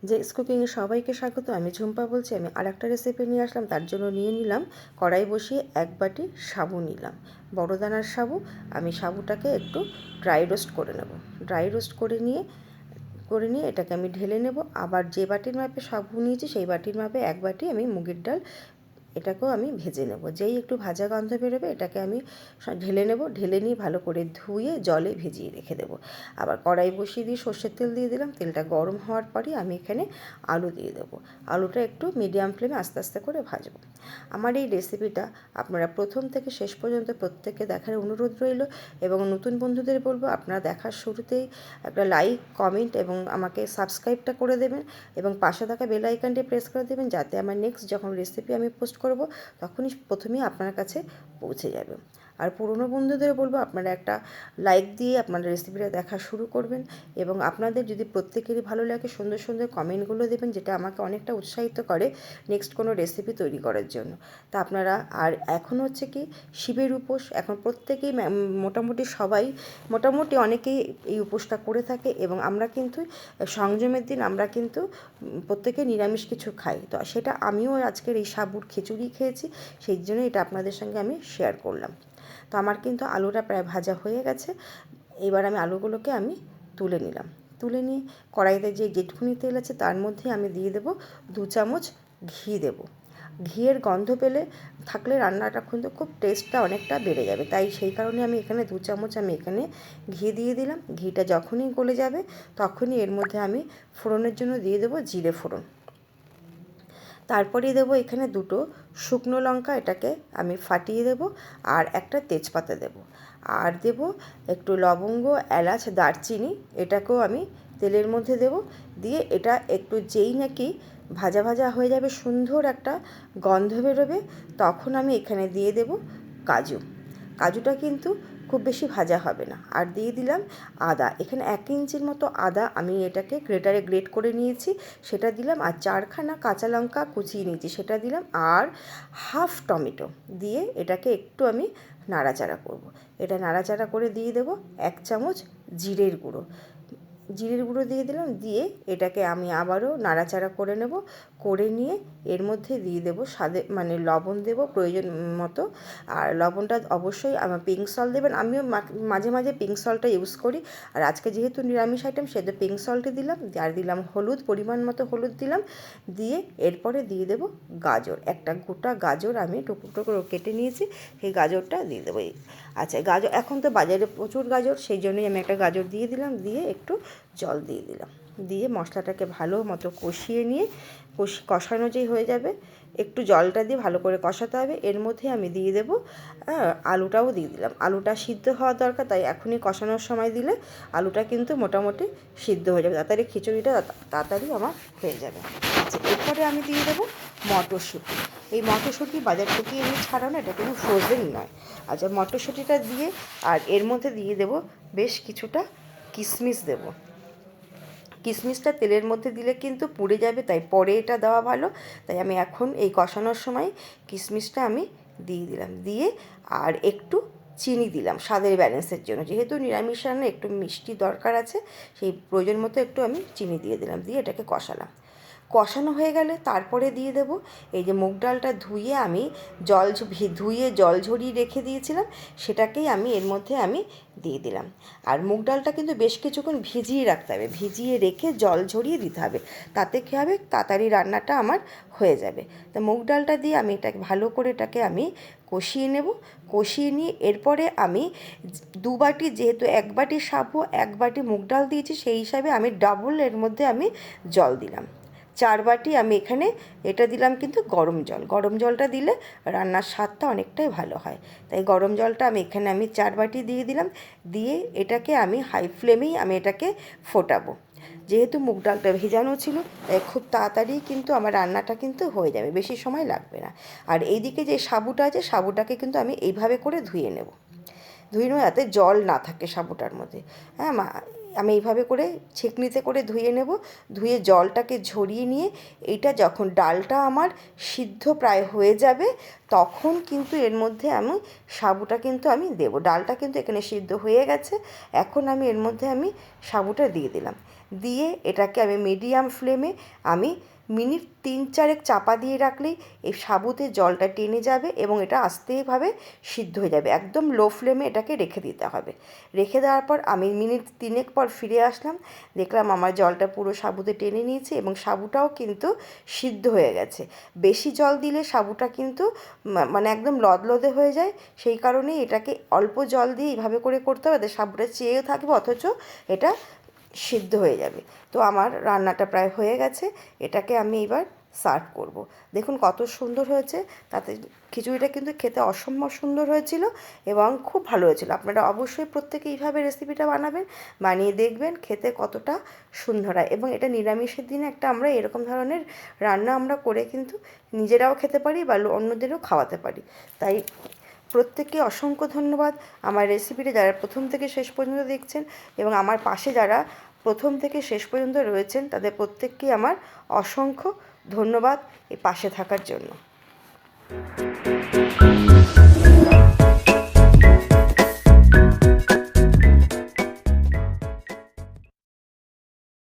JS কুকিংয়ে সবাইকে স্বাগত। আমি ঝুম্পা বলছি। আমি আরেকটা রেসিপি নিয়ে আসলাম। তার জন্য নিয়ে নিলাম কড়াই বসিয়ে 1 বাটি সাবু নিলাম, বড় দানার সাবু। আমি সাবুটাকে একটু ড্রাই রোস্ট করে নেব। ড্রাই রোস্ট করে নিয়ে এটাকে আমি ঢেলে নেব। আবার যে বাটির মাপে সাবু নিয়েছি সেই বাটির মাপে 1 বাটি আমি মুগের ডাল, এটাকেও আমি ভেজে নেব। যেই একটু ভাজা গন্ধ বেরোবে এটাকে আমি ঢেলে নেব। ঢেলে নিয়ে ভালো করে ধুয়ে জলে ভিজিয়ে রেখে দেবো। আবার কড়াই বসিয়ে দিয়ে সর্ষের তেল দিয়ে দিলাম। তেলটা গরম হওয়ার পরে আমি এখানে আলু দিয়ে দেবো। আলুটা একটু মিডিয়াম ফ্লেমে আস্তে আস্তে করে ভাজবো। আমার এই রেসিপিটা আপনারা প্রথম থেকে শেষ পর্যন্ত প্রত্যেককে দেখার অনুরোধ রইল, এবং নতুন বন্ধুদের বলবো আপনারা দেখার শুরুতেই একটা লাইক, কমেন্ট এবং আমাকে সাবস্ক্রাইবটা করে দেবেন, এবং পাশে থাকা বেল আইকনটি প্রেস করে দেবেন, যাতে আমার নেক্সট যখন রেসিপি আমি পোস্ট করব তখনই প্রথমেই আপনার কাছে পৌঁছে যাবে। আর পুরনো বন্ধুদের বলবো আপনারা একটা লাইক দিয়ে আপনারা রেসিপিটা দেখা শুরু করবেন, এবং আপনাদের যদি প্রত্যেকেরই ভালো লাগে সুন্দর সুন্দর কমেন্টগুলো দেবেন, যেটা আমাকে অনেকটা উৎসাহিত করে নেক্সট কোনো রেসিপি তৈরি করার জন্য। তা আপনারা, আর এখন হচ্ছে কি শিবের উপোস, এখন প্রত্যেকেই মোটামুটি সবাই, মোটামুটি অনেকেই এই উপোসটা করে থাকে, এবং আমরা কিন্তু সংযমের দিন আমরা কিন্তু প্রত্যেকে নিরামিষ কিছু খাই। তো সেটা আমিও আজকের এই সাবুর খিচুড়ি খেয়েছি, সেই জন্য এটা আপনাদের সঙ্গে আমি শেয়ার করলাম। তো আমার কিন্তু আলুটা প্রায় ভাজা হয়ে গেছে। এবার আমি আলুগুলোকে আমি তুলে নিলাম। তুলে নিয়ে কড়াইতে যে জেঠুনি তেল আছে তার মধ্যে আমি দিয়ে দেবো 2 চামচ ঘি দেবো। ঘিয়ের গন্ধ পেলে থাকলে রান্নাটা কিন্তু খুব টেস্টটা অনেকটা বেড়ে যাবে, তাই সেই কারণে আমি এখানে 2 চামচ আমি এখানে ঘি দিয়ে দিলাম। ঘিটা যখনই গলে যাবে তখনই এর মধ্যে আমি ফোড়নের জন্য দিয়ে দেবো জিরে ফোড়ন। তারপরে দেবো এখানে 2টো শুকনো লঙ্কা, এটাকে আমি ফাটিয়ে দেবো, আর একটা তেজপাতা দেবো, আর দেবো একটু লবঙ্গ, এলাচ, দারচিনি, এটাকেও আমি তেলের মধ্যে দেবো। দিয়ে এটা একটু যেই নাকি ভাজা ভাজা হয়ে যাবে, সুন্দর একটা গন্ধ বেরোবে, তখন আমি এখানে দিয়ে দেবো কাজু। কাজুটা কিন্তু খুব বেশি ভাজা হবে না। আর দিয়ে দিলাম আদা। এখানে 1 ইঞ্চির মতো আদা আমি এটাকে গ্রেটারে গ্রেট করে নিয়েছি, সেটা দিলাম। আর 4খানা কাঁচা লঙ্কা কুচিয়ে নিয়েছি, সেটা দিলাম। আর হাফ টমেটো দিয়ে এটাকে একটু আমি নাড়াচাড়া করব। এটা নাড়াচাড়া করে দিয়ে দেবো 1 চামচ জিরের গুঁড়ো। জিরের গুঁড়ো দিয়ে দিলাম। দিয়ে এটাকে আমি আবারও নাড়াচাড়া করে নেব। করে নিয়ে এর মধ্যে দিয়ে দেবো স্বাদে মানে লবণ দেবো প্রয়োজন মতো। আর লবণটা অবশ্যই আমার পিঙ্ক সল্ট দেবেন। আমিও মাঝে মাঝে পিঙ্ক সল্টটা ইউজ করি। আর আজকে যেহেতু নিরামিষ আইটেম সেহেতু পিঙ্ক সল্টই দিলাম। আর দিলাম হলুদ, পরিমাণ মতো হলুদ দিলাম। দিয়ে এরপরে দিয়ে দেবো গাজর। একটা গোটা গাজর আমি টুকরো টুকরো কেটে নিয়েছি, সেই গাজরটা দিয়ে দেবো। আচ্ছা, গাজর এখন তো বাজারে প্রচুর গাজর, সেই জন্যই আমি একটা গাজর দিয়ে দিলাম। দিয়ে একটু জল দিয়ে দিলাম। দিয়ে মশলাটাকে ভালো মতো কষিয়ে নিয়ে কষানো যেই হয়ে যাবে, একটু জলটা দিয়ে ভালো করে কষাতে হবে। এর মধ্যে আমি দিয়ে দেবো আলুটাও দিয়ে দিলাম। আলুটা সিদ্ধ হওয়া দরকার, তাই এখনই কষানোর সময় দিলে আলুটা কিন্তু মোটামুটি সিদ্ধ হয়ে যাবে, তাড়াতাড়ি খিচুড়িটা তাড়াতাড়ি আমার হয়ে যাবে। আচ্ছা, এরপরে আমি দিয়ে দেবো মটরশুঁটি। এই মটরশুঁটি বাজার থেকে এমনি ছাড়ানো, এটা কিন্তু ফ্রোজেন নয়। আচ্ছা, মটরশুঁটিটা দিয়ে আর এর মধ্যে দিয়ে দেবো বেশ কিছুটা কিশমিশ দেবো। কিশমিশটা তেলের মধ্যে দিলে কিন্তু পুড়ে যাবে, তাই পরে এটা দেওয়া ভালো। তাই আমি এখন এই কষানোর সময় কিশমিশটা আমি দিয়ে দিলাম। দিয়ে আর একটু চিনি দিলাম স্বাদের ব্যালেন্সের জন্য, যেহেতু নিরামিষ রান্না একটু মিষ্টি দরকার আছে, সেই প্রয়োজন মতো একটু আমি চিনি দিয়ে দিলাম। দিয়ে এটাকে কষালাম। কষানো হয়ে গেলে তারপরে দিয়ে দেব এই যে মুগ ডালটা ধুয়ে আমি জল ঝরিয়ে রেখে দিয়েছিলাম, সেটাকেই আমি এর মধ্যে আমি দিয়ে দিলাম। আর মুগ ডালটা কিন্তু বেশ কিছুক্ষণ ভিজিয়ে রাখতে হবে, ভিজিয়ে রেখে জল ঝরিয়ে দিতে হবে, তাতে কী হবে তাড়াতাড়ি রান্নাটা আমার হয়ে যাবে। তা মুগ ডালটা দিয়ে আমি এটাকে ভালো করে এটাকে আমি কষিয়ে নেব। কষিয়ে নিয়ে এরপরে আমি 2 বাটি, যেহেতু 1 বাটি সাবু 1 বাটি মুগ ডাল দিয়েছি, সেই হিসাবে আমি ডাবল এর মধ্যে আমি জল দিলাম। 4 বাটি আমি এখানে এটা দিলাম কিন্তু গরম জল। গরম জলটা দিলে রান্নার স্বাদটা অনেকটাই ভালো হয়, তাই গরম জলটা আমি এখানে 4 বাটি দিয়ে দিলাম। দিয়ে এটাকে আমি হাই ফ্লেমেই আমি এটাকে ফোটাবো। যেহেতু মুগ ডালটা ভেজানো ছিল, তাই খুব তাড়াতাড়ি কিন্তু আমার রান্নাটা কিন্তু হয়ে যাবে, বেশি সময় লাগবে না। আর এইদিকে যে সাবুটা আছে, সাবুটাকে কিন্তু আমি এইভাবে করে ধুয়ে নেব। ধুয়ে নেব যাতে জল না থাকে সাবুটার মধ্যে। হ্যাঁ, আমি এইভাবে করে ছেঁকনিতে করে ধুয়ে নেব। ধুয়ে জলটাকে ঝরিয়ে নিয়ে এইটা যখন ডালটা আমার সিদ্ধ প্রায় হয়ে যাবে, তখন কিন্তু এর মধ্যে আমি সাবুটা কিন্তু আমি দেবো। ডালটা কিন্তু এখানে সিদ্ধ হয়ে গেছে, এখন আমি এর মধ্যে আমি সাবুটা দিয়ে দিলাম। দিয়ে এটাকে আমি মিডিয়াম ফ্লেমে আমি মিনিট 3-4 চাপা দিয়ে রাখলেই এই সাবুতে জলটা টেনে যাবে এবং এটা আস্তেভাবে সিদ্ধ হয়ে যাবে। একদম লো ফ্লেমে এটাকে রেখে দিতে হবে। রেখে দেওয়ার পর আমি মিনিট 3 পর ফিরে আসলাম, দেখলাম আমার জলটা পুরো সাবুতে টেনে নিয়েছে এবং সাবুটাও কিন্তু সিদ্ধ হয়ে গেছে। বেশি জল দিলে সাবুটা কিন্তু মানে একদম লদলদে হয়ে যায়, সেই কারণেই এটাকে অল্প জল দিয়ে এইভাবে করে করতে হবে, সাবুটা চেয়েও থাকবে অথচ এটা সিদ্ধ হয়ে যাবে। তো আমার রান্নাটা প্রায় হয়ে গেছে, এটাকে আমি এবার সার্ভ করব। দেখুন কত সুন্দর হয়েছে, তাতে খিচুড়িটা কিন্তু খেতে অসম্ভব সুন্দর হয়েছিল এবং খুব ভালো হয়েছিল। আপনারা অবশ্যই প্রত্যেকে এইভাবে রেসিপিটা বানাবেন, বানিয়ে দেখবেন খেতে কতটা সুন্দর হয়। এবং এটা নিরামিষের দিনে একটা আমরা এরকম ধরনের রান্না আমরা করে কিন্তু নিজেরাও খেতে পারি বা অন্যদেরও খাওয়াতে পারি। তাই প্রত্যেককে অসংখ্য ধন্যবাদ আমার রেসিপিটা যারা প্রথম থেকে শেষ পর্যন্ত দেখছেন এবং আমার পাশে যারা প্রথম থেকে শেষ পর্যন্ত রয়েছেন তাদের প্রত্যেককেই আমার অসংখ্য ধন্যবাদ এই পাশে থাকার জন্য।